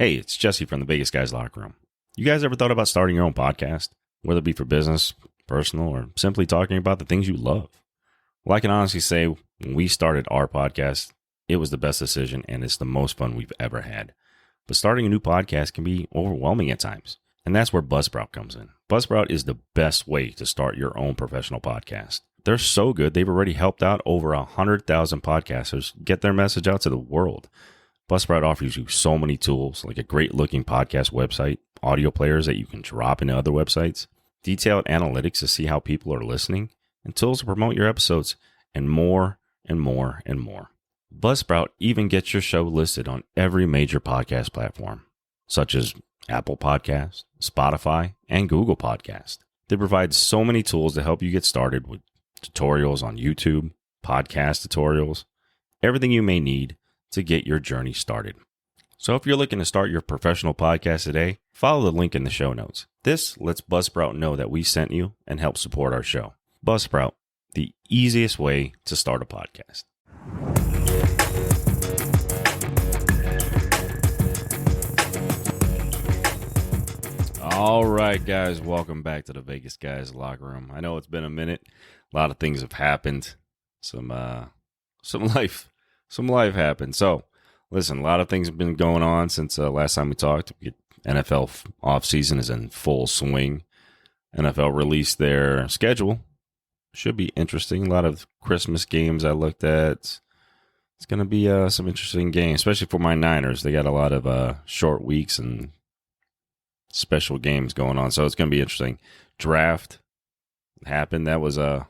Hey, it's Jesse from the Vegas Guys Locker Room. You guys ever thought about starting your own podcast? Whether it be for business, personal, or simply talking about the things you love? Well, I can honestly say when we started our podcast, it was the best decision and it's the most fun we've ever had. But starting a new podcast can be overwhelming at times. And that's where Buzzsprout comes in. Buzzsprout is the best way to start your own professional podcast. They're so good, they've already helped out over 100,000 podcasters get their message out to the world. Buzzsprout offers you so many tools, like a great-looking podcast website, audio players that you can drop into other websites, detailed analytics to see how people are listening, and tools to promote your episodes, and more and more and more. Buzzsprout even gets your show listed on every major podcast platform, such as Apple Podcasts, Spotify, and Google Podcasts. They provide so many tools to help you get started with tutorials on YouTube, podcast tutorials, everything you may need to get your journey started. So if you're looking to start your professional podcast today, follow the link in the show notes. This lets Buzzsprout know that we sent you and help support our show. Buzzsprout, the easiest way to start a podcast. All right, guys, welcome back to the Vegas Guys Locker Room. I know it's been a minute. A lot of things have happened. Some life happened. So, listen, a lot of things have been going on since last time we talked. NFL offseason is in full swing. NFL released their schedule. Should be interesting. A lot of Christmas games I looked at. It's going to be some interesting games, especially for my Niners. They got a lot of short weeks and special games going on, so it's going to be interesting. Draft happened. That was an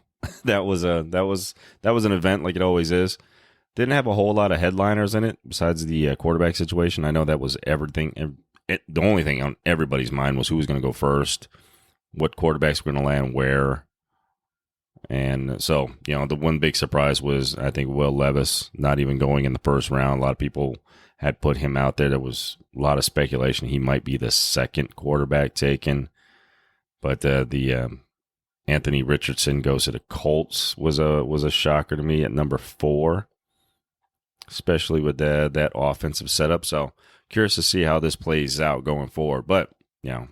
event like it always is. Didn't have a whole lot of headliners in it besides the quarterback situation. I know that was everything. The only thing on everybody's mind was who was going to go first, what quarterbacks were going to land where. And so, the one big surprise was, I think, Will Levis not even going in the first round. A lot of people had put him out there. There was a lot of speculation he might be the second quarterback taken. But the Anthony Richardson goes to the Colts was a shocker to me at number 4. Especially with that offensive setup. So curious to see how this plays out going forward. But, a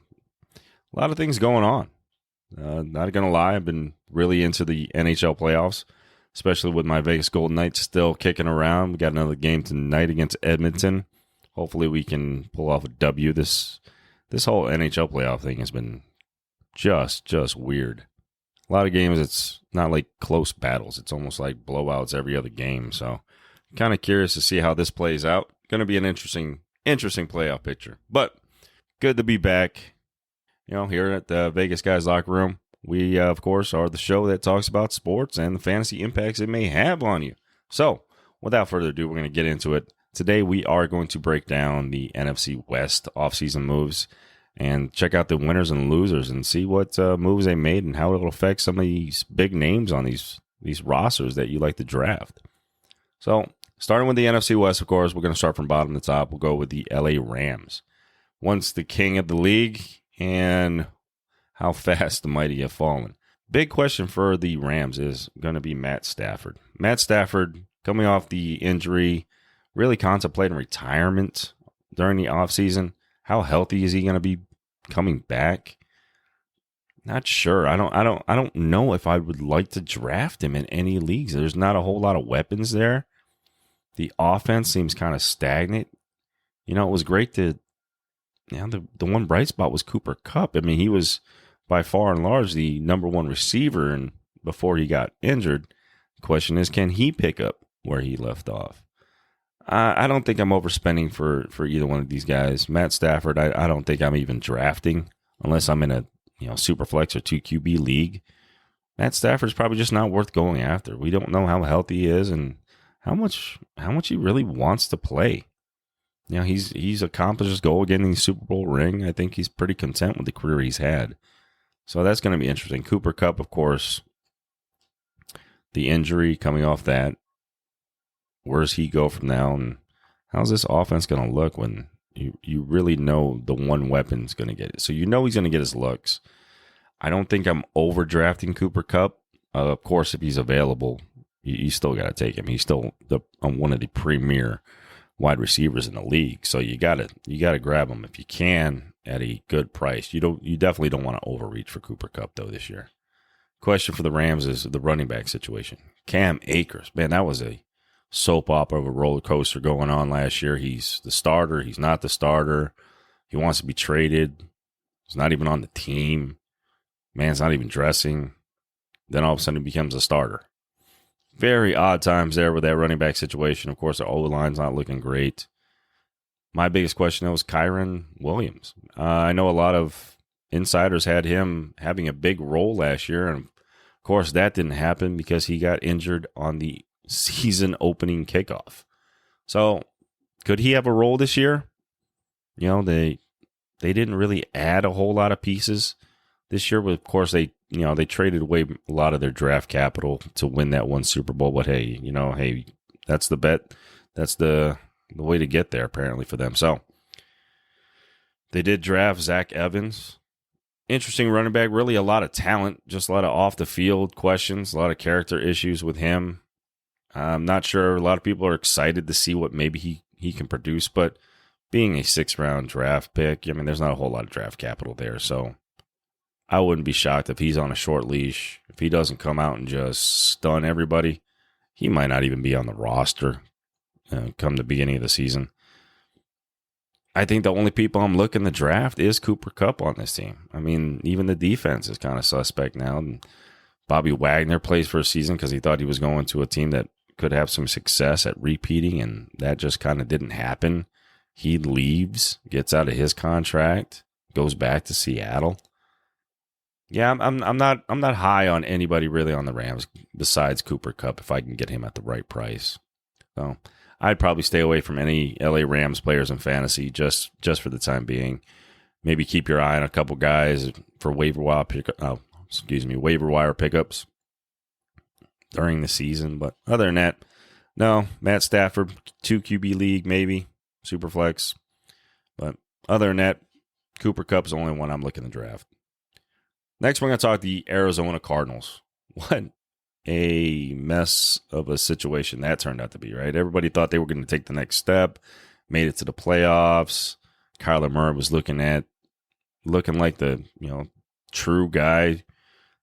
lot of things going on. Not going to lie, I've been really into the NHL playoffs, especially with my Vegas Golden Knights still kicking around. We got another game tonight against Edmonton. Hopefully we can pull off a W. This whole NHL playoff thing has been just weird. A lot of games, it's not like close battles. It's almost like blowouts every other game. So kind of curious to see how this plays out. Going to be an interesting playoff picture. But good to be back, here at the Vegas Guys Locker Room. We, of course, are the show that talks about sports and the fantasy impacts it may have on you. So, without further ado, we're going to get into it. Today, we are going to break down the NFC West offseason moves and check out the winners and losers and see what moves they made and how it'll affect some of these big names on these rosters that you like to draft. So, starting with the NFC West, of course, we're going to start from bottom to top. We'll go with the LA Rams. Once the king of the league, and how fast the mighty have fallen. Big question for the Rams is going to be Matt Stafford. Matt Stafford, coming off the injury, really contemplating retirement during the offseason. How healthy is he going to be coming back? Not sure. I don't know if I would like to draft him in any leagues. There's not a whole lot of weapons there. The offense seems kind of stagnant. It was great to, the one bright spot was Cooper Kupp. I mean, he was by far and large the number one receiver and before he got injured. The question is, can he pick up where he left off? I don't think I'm overspending for either one of these guys. Matt Stafford, I don't think I'm even drafting unless I'm in a super flex or 2 QB league. Matt Stafford's probably just not worth going after. We don't know how healthy he is and how much he really wants to play. He's accomplished his goal getting the Super Bowl ring. I think he's pretty content with the career he's had. So that's going to be interesting. Cooper Kupp, of course, the injury coming off that. Where does he go from now? And how's this offense going to look when you really know the one weapon's going to get it? So he's going to get his looks. I don't think I'm overdrafting Cooper Kupp. Of course, if he's available, you still got to take him. He's still one of the premier wide receivers in the league. So you gotta grab them if you can at a good price. You definitely don't want to overreach for Cooper Kupp though this year. Question for the Rams is the running back situation. Cam Akers, man, that was a soap opera of a roller coaster going on last year. He's the starter. He's not the starter. He wants to be traded. He's not even on the team. Man's not even dressing. Then all of a sudden he becomes a starter. Very odd times there with that running back situation. Of course, the O-line's not looking great. My biggest question, though, was Kyron Williams. I know a lot of insiders had him having a big role last year, and of course that didn't happen because he got injured on the season opening kickoff. So could he have a role this year? You know, they didn't really add a whole lot of pieces this year. But of course, they traded away a lot of their draft capital to win that one Super Bowl. But hey, that's the bet. That's the way to get there apparently for them. So they did draft Zach Evans. Interesting running back, really a lot of talent, just a lot of off the field questions, a lot of character issues with him. I'm not sure. A lot of people are excited to see what maybe he can produce, but being a 6th-round draft pick, I mean, there's not a whole lot of draft capital there, so I wouldn't be shocked if he's on a short leash. If he doesn't come out and just stun everybody, he might not even be on the roster come the beginning of the season. I think the only people I'm looking to draft is Cooper Kupp on this team. I mean, even the defense is kind of suspect now. And Bobby Wagner plays for a season because he thought he was going to a team that could have some success at repeating, and that just kind of didn't happen. He leaves, gets out of his contract, goes back to Seattle. Yeah, I'm not high on anybody really on the Rams besides Cooper Kupp if I can get him at the right price. So I'd probably stay away from any LA Rams players in fantasy just for the time being. Maybe keep your eye on a couple guys for waiver wire pickups during the season. But other than that, no, Matt Stafford, 2 QB league maybe, Superflex. But other than that, Cooper Kupp's the only one I'm looking to draft. Next, we're going to talk the Arizona Cardinals. What a mess of a situation that turned out to be, right? Everybody thought they were going to take the next step, made it to the playoffs. Kyler Murray was looking like the true guy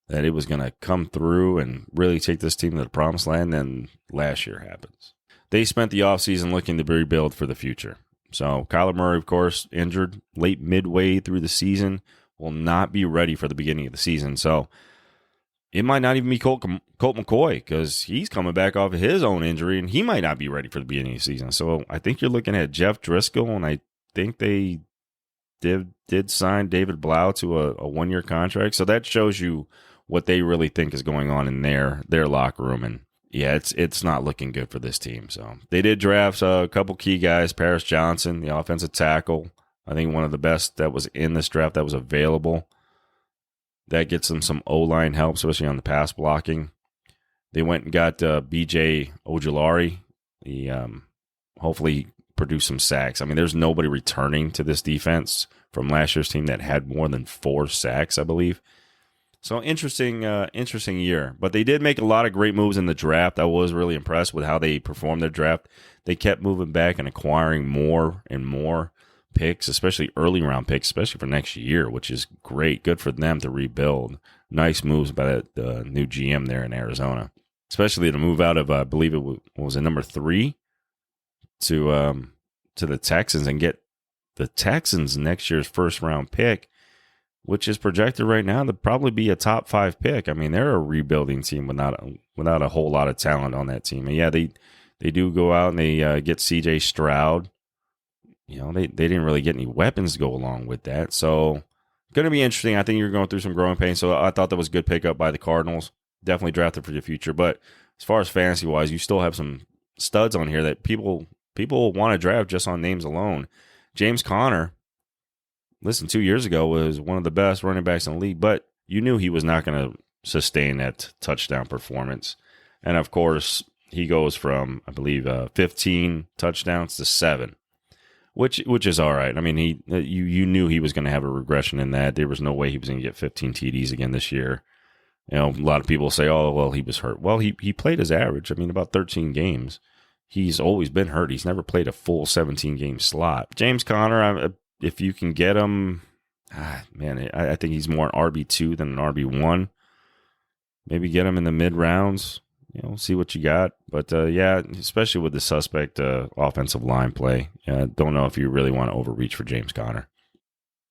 that it was going to come through and really take this team to the promised land. Then last year happens. They spent the offseason looking to rebuild for the future. So Kyler Murray, of course, injured late midway through the season, will not be ready for the beginning of the season. So it might not even be Colt McCoy because he's coming back off of his own injury, and he might not be ready for the beginning of the season. So I think you're looking at Jeff Driscoll, and I think they did sign David Blau to a 1-year contract. So that shows you what they really think is going on in their locker room. And yeah, it's not looking good for this team. So they did draft a couple key guys. Paris Johnson, the offensive tackle, I think one of the best that was in this draft that was available. That gets them some O-line help, especially on the pass blocking. They went and got B.J. Ojulari. He hopefully produced some sacks. I mean, there's nobody returning to this defense from last year's team that had more than 4 sacks, I believe. So interesting year. But they did make a lot of great moves in the draft. I was really impressed with how they performed their draft. They kept moving back and acquiring more and more picks, especially early round picks, especially for next year, which is great. Good for them to rebuild. Nice moves by the new GM there in Arizona, especially to move out of, I believe it was number 3 to the Texans and get the Texans next year's first round pick, which is projected right now to probably be a top 5 pick. I mean, they're a rebuilding team without a whole lot of talent on that team. And yeah, they do go out and they get C.J. Stroud. They didn't really get any weapons to go along with that. So, going to be interesting. I think you're going through some growing pains. So, I thought that was a good pickup by the Cardinals. Definitely drafted for the future. But as far as fantasy-wise, you still have some studs on here that people want to draft just on names alone. James Conner, listen, 2 years ago was one of the best running backs in the league, but you knew he was not going to sustain that touchdown performance. And, of course, he goes from, I believe, 15 touchdowns to 7. Which is all right. I mean, you knew he was going to have a regression in that. There was no way he was going to get 15 TDs again this year. A lot of people say, "Oh, well, he was hurt." Well, he played his average. I mean, about 13 games. he's always been hurt. He's never played a full 17-game slot. James Conner, if you can get him, man, I think he's more an RB2 than an RB1. Maybe get him in the mid-rounds, see what you got. But, yeah, especially with the suspect offensive line play, don't know if you really want to overreach for James Conner.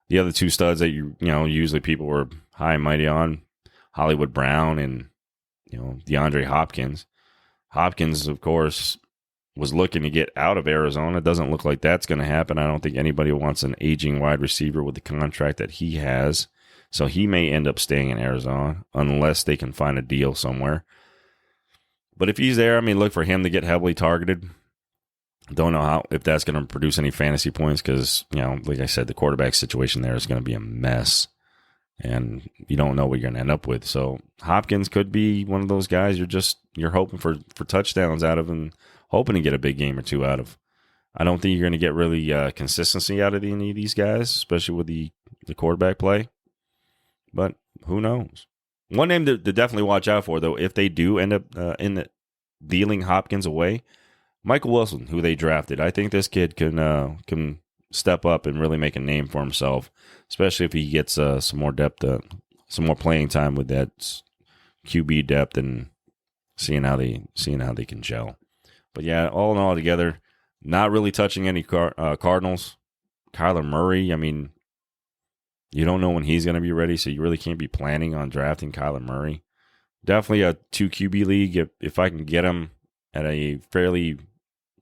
The other two studs that usually people were high and mighty on, Hollywood Brown and DeAndre Hopkins. Hopkins, of course, was looking to get out of Arizona. It doesn't look like that's going to happen. I don't think anybody wants an aging wide receiver with the contract that he has. So he may end up staying in Arizona unless they can find a deal somewhere. But if he's there, look for him to get heavily targeted. Don't know if that's going to produce any fantasy points because, like I said, the quarterback situation there is going to be a mess. And you don't know what you're going to end up with. So Hopkins could be one of those guys you're hoping for touchdowns out of and hoping to get a big game or two out of. I don't think you're going to get really consistency out of any of these guys, especially with the quarterback play. But who knows? One name to definitely watch out for, though, if they do end up dealing Hopkins away, Michael Wilson, who they drafted. I think this kid can step up and really make a name for himself, especially if he gets some more depth, some more playing time with that QB depth and seeing how they can gel. But yeah, all in all together, not really touching any Cardinals. Kyler Murray, you don't know when he's going to be ready, so you really can't be planning on drafting Kyler Murray. Definitely a 2 QB league if I can get him at a fairly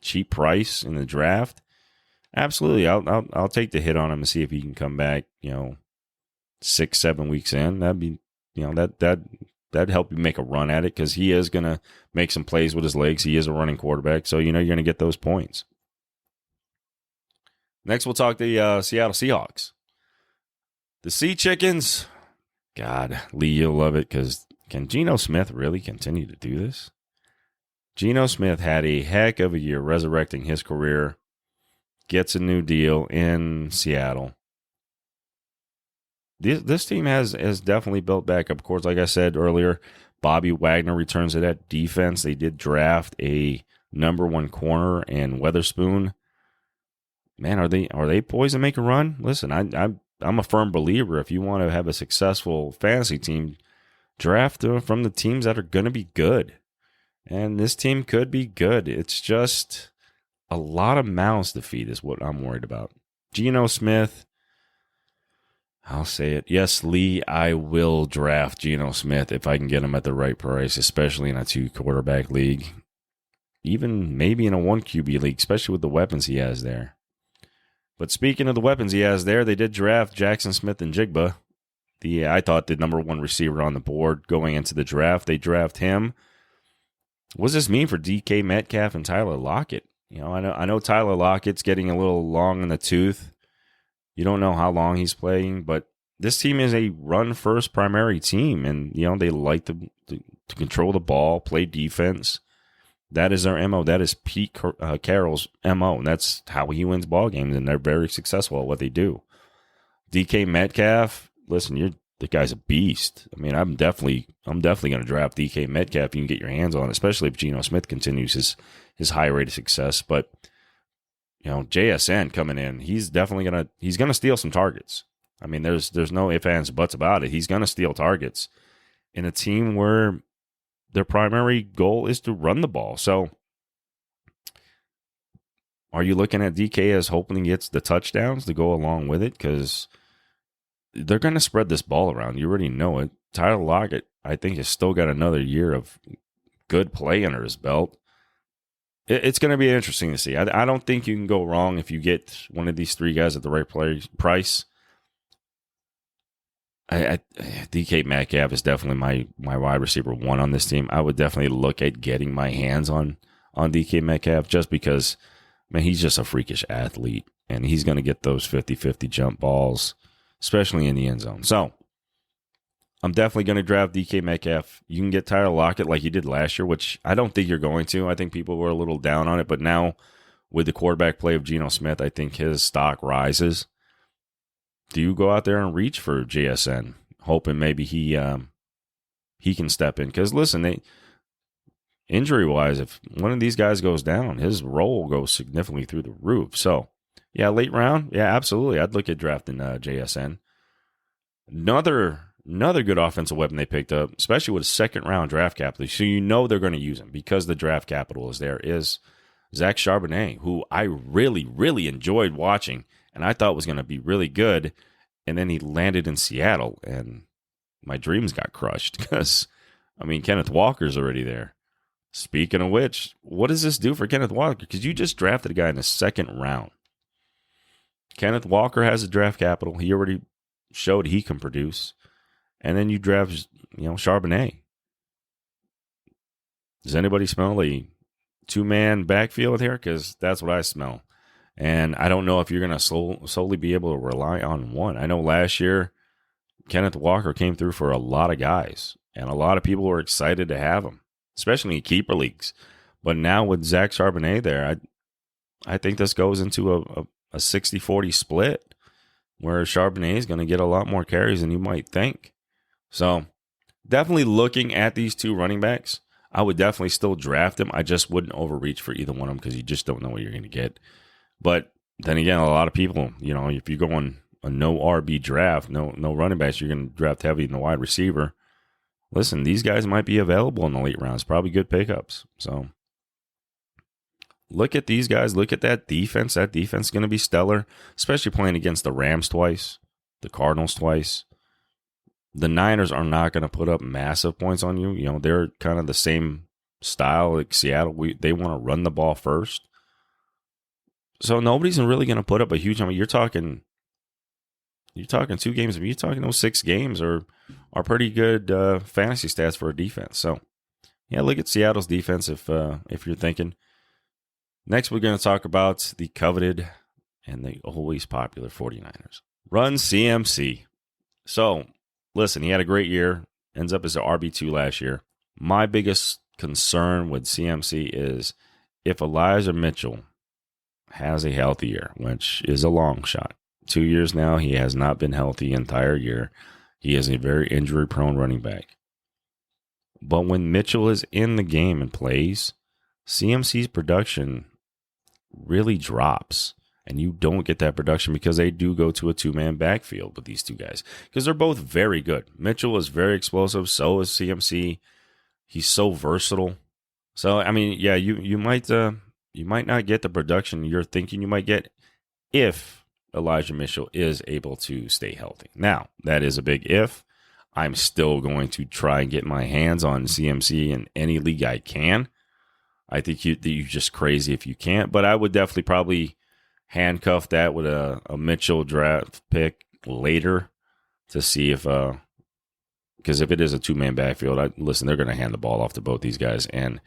cheap price in the draft. Absolutely, I'll take the hit on him and see if he can come back. 6-7 weeks in, that'd be that'd help you make a run at it because he is gonna make some plays with his legs. He is a running quarterback, so you're gonna get those points. Next, we'll talk the Seattle Seahawks. The Sea Chickens, God, Lee, you'll love it because can Geno Smith really continue to do this? Geno Smith had a heck of a year resurrecting his career, gets a new deal in Seattle. This team has definitely built back up. Of course, like I said earlier, Bobby Wagner returns to that defense. They did draft a number 1 corner in Weatherspoon. Man, are they poised to make a run? Listen, I'm a firm believer. If you want to have a successful fantasy team, draft from the teams that are going to be good. And this team could be good. It's just a lot of mouths to feed is what I'm worried about. Geno Smith, I'll say it. Yes, Lee, I will draft Geno Smith if I can get him at the right price, especially in a 2-quarterback league. Even maybe in a 1 QB league, especially with the weapons he has there. But speaking of the weapons he has there, they did draft Jackson Smith and Jigba. I thought the number 1 receiver on the board going into the draft. They draft him. What does this mean for DK Metcalf and Tyler Lockett? I know Tyler Lockett's getting a little long in the tooth. You don't know how long he's playing, but this team is a run-first primary team, and they like to control the ball, play defense. That is their MO. That is Pete Carroll's MO, and that's how he wins ball games, and they're very successful at what they do. DK Metcalf, listen, the guy's a beast. I'm definitely going to draft DK Metcalf. You can get your hands on, especially if Geno Smith continues his high rate of success. But JSN coming in, he's definitely gonna steal some targets. There's no ifs, ands, buts about it. He's gonna steal targets in a team where their primary goal is to run the ball. So are you looking at DK as hoping he gets the touchdowns to go along with it? Because they're going to spread this ball around. You already know it. Tyler Lockett, I think, has still got another year of good play under his belt. It's going to be interesting to see. I don't think you can go wrong if you get one of these 3 guys at the right price. DK Metcalf is definitely my wide receiver 1 on this team. I would definitely look at getting my hands on DK Metcalf just because, man, he's just a freakish athlete, and he's going to get those 50-50 jump balls, especially in the end zone. So I'm definitely going to draft DK Metcalf. You can get Tyler Lockett like you did last year, which I don't think you're going to. I think people were a little down on it, but now with the quarterback play of Geno Smith, I think his stock rises. Do you go out there and reach for JSN, hoping maybe he can step in? Because listen, injury-wise, if one of these guys goes down, his role goes significantly through the roof. So, yeah, late round, yeah, absolutely. I'd look at drafting JSN. Another good offensive weapon they picked up, especially with a second-round draft capital, so you know they're going to use him because the draft capital is there, is Zach Charbonnet, who I really, really enjoyed watching and I thought was going to be really good. And then he landed in Seattle, and my dreams got crushed because, Kenneth Walker's already there. Speaking of which, what does this do for Kenneth Walker? Because you just drafted a guy in the second round. Kenneth Walker has a draft capital. He already showed he can produce. And then you draft, Charbonnet. Does anybody smell a two-man backfield here? Because that's what I smell. And I don't know if you're going to solely be able to rely on one. I know last year, Kenneth Walker came through for a lot of guys. And a lot of people were excited to have him, especially in keeper leagues. But now with Zach Charbonnet there, I think this goes into a 60-40 split where Charbonnet is going to get a lot more carries than you might think. So definitely looking at these two running backs, I would definitely still draft them. I just wouldn't overreach for either one of them because you just don't know what you're going to get. But then again, a lot of people, if you go on a no RB draft, no running backs, you're going to draft heavy in the wide receiver. Listen, these guys might be available in the late rounds. Probably good pickups. So look at these guys. Look at that defense. That defense is going to be stellar, especially playing against the Rams twice, the Cardinals twice. The Niners are not going to put up massive points on you. They're kind of the same style like Seattle. They want to run the ball first. So nobody's really going to put up a huge number. You're talking 2 games. You're talking those 6 games are pretty good fantasy stats for a defense. So, yeah, look at Seattle's defense if you're thinking. Next, we're going to talk about the coveted and the always popular 49ers. Run CMC. So, listen, he had a great year. Ends up as an RB2 last year. My biggest concern with CMC is if Elijah Mitchell has a healthy year, which is a long shot. 2 years now, he has not been healthy the entire year. He is a very injury-prone running back. But when Mitchell is in the game and plays, CMC's production really drops. And you don't get that production because they do go to a 2-man backfield with these two guys. Because they're both very good. Mitchell is very explosive. So is CMC. He's so versatile. So, yeah, you might not get the production you're thinking you might get if Elijah Mitchell is able to stay healthy. Now, that is a big if. I'm still going to try and get my hands on CMC in any league I can. I think you're just crazy if you can't. But I would definitely probably handcuff that with a Mitchell draft pick later to see if because if it is a 2-man backfield, they're going to hand the ball off to both these guys. And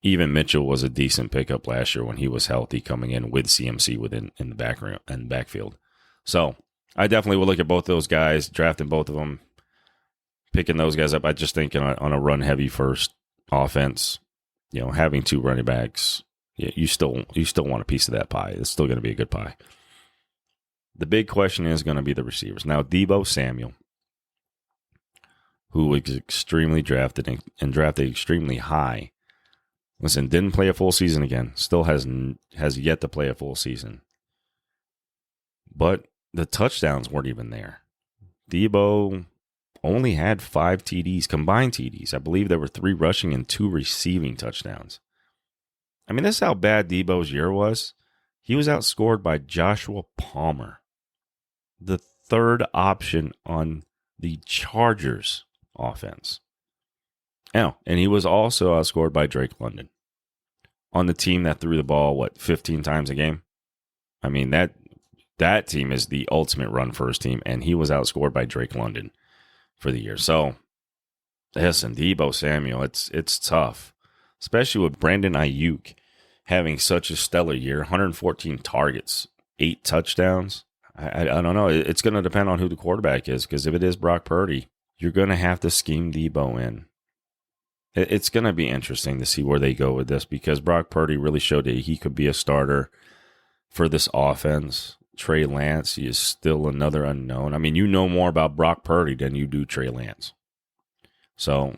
even Mitchell was a decent pickup last year when he was healthy coming in with CMC in the backfield. So I definitely would look at both those guys, drafting both of them, picking those guys up. I just think on a run heavy first offense, having 2 running backs, you still want a piece of that pie. It's still going to be a good pie. The big question is going to be the receivers. Now, Deebo Samuel, who was extremely drafted and drafted extremely high. Listen, didn't play a full season again. Still has yet to play a full season. But the touchdowns weren't even there. Deebo only had 5 TDs, combined TDs. I believe there were 3 rushing and 2 receiving touchdowns. This is how bad Deebo's year was. He was outscored by Joshua Palmer, the 3rd option on the Chargers offense. And he was also outscored by Drake London on the team that threw the ball, 15 times a game? That team is the ultimate run-first team, and he was outscored by Drake London for the year. So, listen, Deebo Samuel, it's tough, especially with Brandon Ayuk having such a stellar year, 114 targets, 8 touchdowns. I don't know. It's going to depend on who the quarterback is, because if it is Brock Purdy, you're going to have to scheme Deebo in. It's going to be interesting to see where they go with this, because Brock Purdy really showed that he could be a starter for this offense. Trey Lance, he is still another unknown. You know more about Brock Purdy than you do Trey Lance. So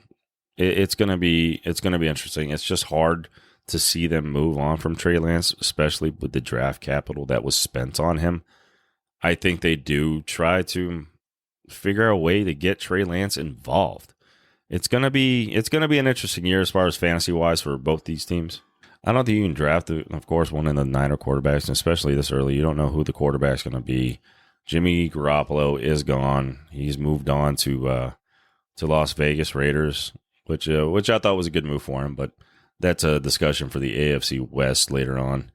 it's gonna be interesting. It's just hard to see them move on from Trey Lance, especially with the draft capital that was spent on him. I think they do try to figure out a way to get Trey Lance involved. It's gonna be an interesting year as far as fantasy wise for both these teams. I don't think you can draft, of course, one of the Niner quarterbacks, and especially this early. You don't know who the quarterback's going to be. Jimmy Garoppolo is gone. He's moved on to Las Vegas Raiders, which I thought was a good move for him, but that's a discussion for the AFC West later on.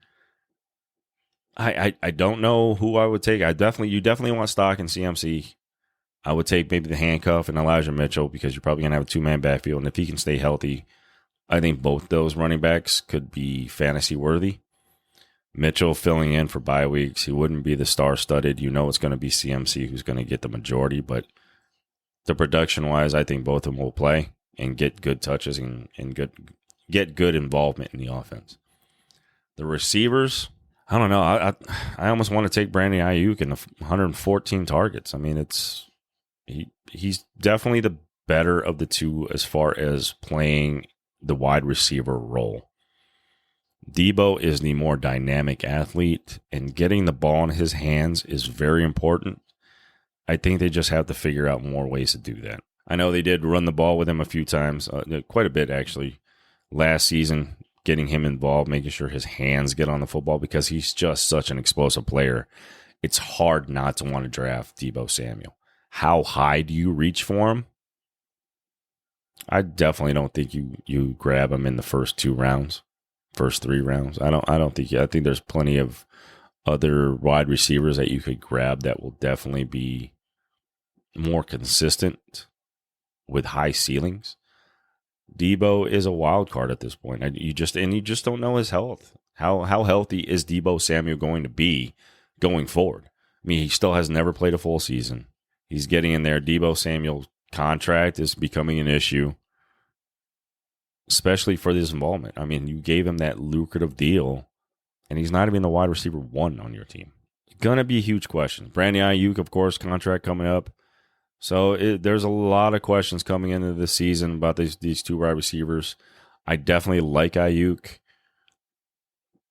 I don't know who I would take. You definitely want stock in CMC. I would take maybe the handcuff and Elijah Mitchell because you're probably going to have a two-man backfield, and if he can stay healthy, I think both those running backs could be fantasy worthy. Mitchell filling in for bye weeks. He wouldn't be the star-studded. You know it's going to be CMC who's going to get the majority, but the production-wise, I think both of them will play and get good touches and get good involvement in the offense. The receivers, I don't know. I almost want to take Brandon Ayuk in 114 targets. I mean, he's definitely the better of the two as far as playing the wide receiver role. Debo is the more dynamic athlete, and getting the ball in his hands is very important. I think they just have to figure out more ways to do that. I know they did run the ball with him a few times, quite a bit actually, last season, getting him involved, making sure his hands get on the football because he's just such an explosive player. It's hard not to want to draft Debo Samuel. How high do you reach for him? I definitely don't think you grab him in the first 3 rounds. I think there's plenty of other wide receivers that you could grab that will definitely be more consistent with high ceilings. Debo is a wild card at this point. You just don't know his health. How healthy is Debo Samuel going to be going forward? I mean, he still has never played a full season. He's getting in there. Debo Samuel's contract is becoming an issue, especially for this involvement. I mean, you gave him that lucrative deal, and he's not even the wide receiver 1 on your team. It's going to be a huge question. Brandon Ayuk, of course, contract coming up. So there's a lot of questions coming into this season about these 2 wide receivers. I definitely like Ayuk,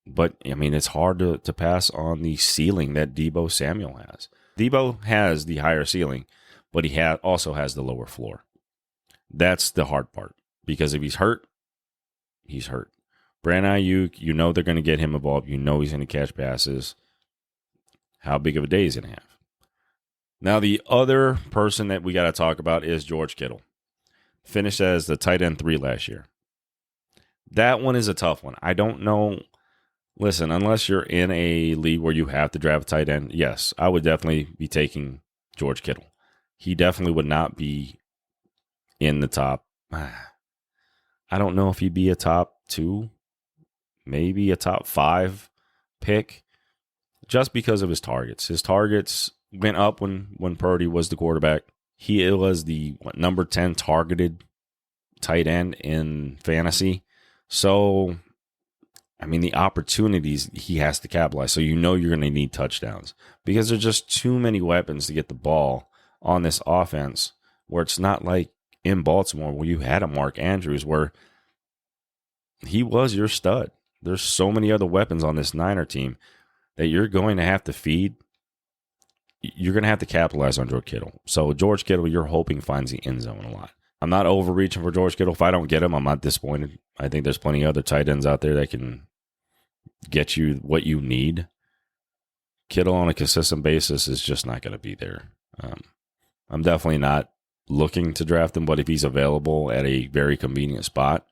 but, I mean, it's hard to pass on the ceiling that Debo Samuel has. Debo has the higher ceiling, but he also has the lower floor. That's the hard part. Because if he's hurt, he's hurt. Brandon Ayuk, you know they're going to get him involved. You know he's going to catch passes. How big of a day is he going to have? Now, the other person that we got to talk about is George Kittle. Finished as the tight end 3 last year. That one is a tough one. I don't know. Listen, unless you're in a league where you have to draft a tight end, yes, I would definitely be taking George Kittle. He definitely would not be in the top. I don't know if he'd be a top 2, maybe a top 5 pick, just because of his targets. His targets went up when Purdy was the quarterback. He was the number 10 targeted tight end in fantasy. So, I mean, the opportunities he has to capitalize. So you know you're going to need touchdowns because there's just too many weapons to get the ball on this offense where it's not like in Baltimore where you had a Mark Andrews where he was your stud. There's so many other weapons on this Niner team that you're going to have to feed. You're going to have to capitalize on George Kittle. So George Kittle, you're hoping finds the end zone a lot. I'm not overreaching for George Kittle. If I don't get him, I'm not disappointed. I think there's plenty of other tight ends out there that can get you what you need. Kittle on a consistent basis is just not going to be there. I'm definitely not looking to draft him, but if he's available at a very convenient spot,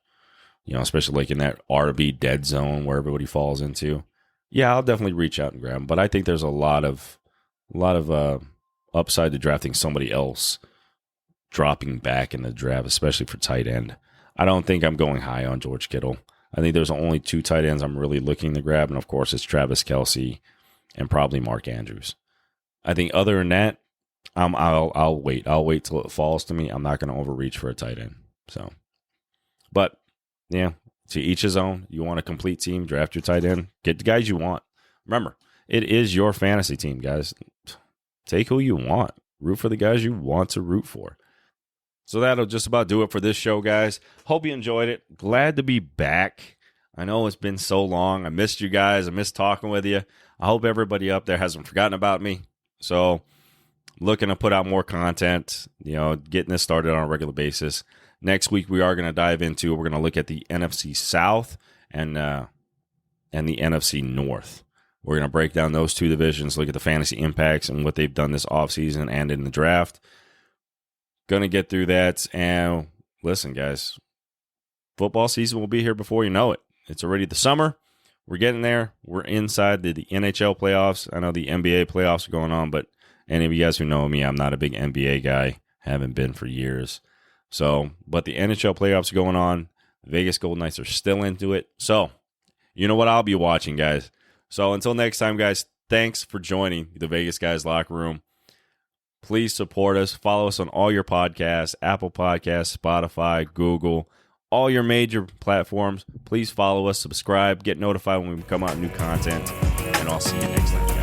you know, especially like in that RB dead zone where everybody falls into, yeah, I'll definitely reach out and grab him. But I think there's a lot of upside to drafting somebody else dropping back in the draft, especially for tight end. I don't think I'm going high on George Kittle. I think there's only 2 tight ends I'm really looking to grab, and of course it's Travis Kelce and probably Mark Andrews. I think other than that, I'll wait. I'll wait till it falls to me. I'm not going to overreach for a tight end. So, but yeah, to each his own. You want a complete team, draft your tight end, get the guys you want. Remember, it is your fantasy team, guys. Take who you want. Root for the guys you want to root for. So that'll just about do it for this show, guys. Hope you enjoyed it. Glad to be back. I know it's been so long. I missed you guys. I missed talking with you. I hope everybody up there hasn't forgotten about me. So looking to put out more content, getting this started on a regular basis. Next week, we are going to dive into, we're going to look at the NFC South and the NFC North. We're going to break down those two divisions, look at the fantasy impacts and what they've done this offseason and in the draft. Going to get through that. And listen, guys, football season will be here before you know it. It's already the summer. We're getting there. We're inside the NHL playoffs. I know the NBA playoffs are going on, but any of you guys who know me, I'm not a big NBA guy. Haven't been for years. But the NHL playoffs are going on. The Vegas Golden Knights are still into it. So, you know what I'll be watching, guys. So until next time, guys, thanks for joining the Vegas Guys Locker Room. Please support us. Follow us on all your podcasts, Apple Podcasts, Spotify, Google, all your major platforms. Please follow us, subscribe, get notified when we come out with new content, and I'll see you next time, guys.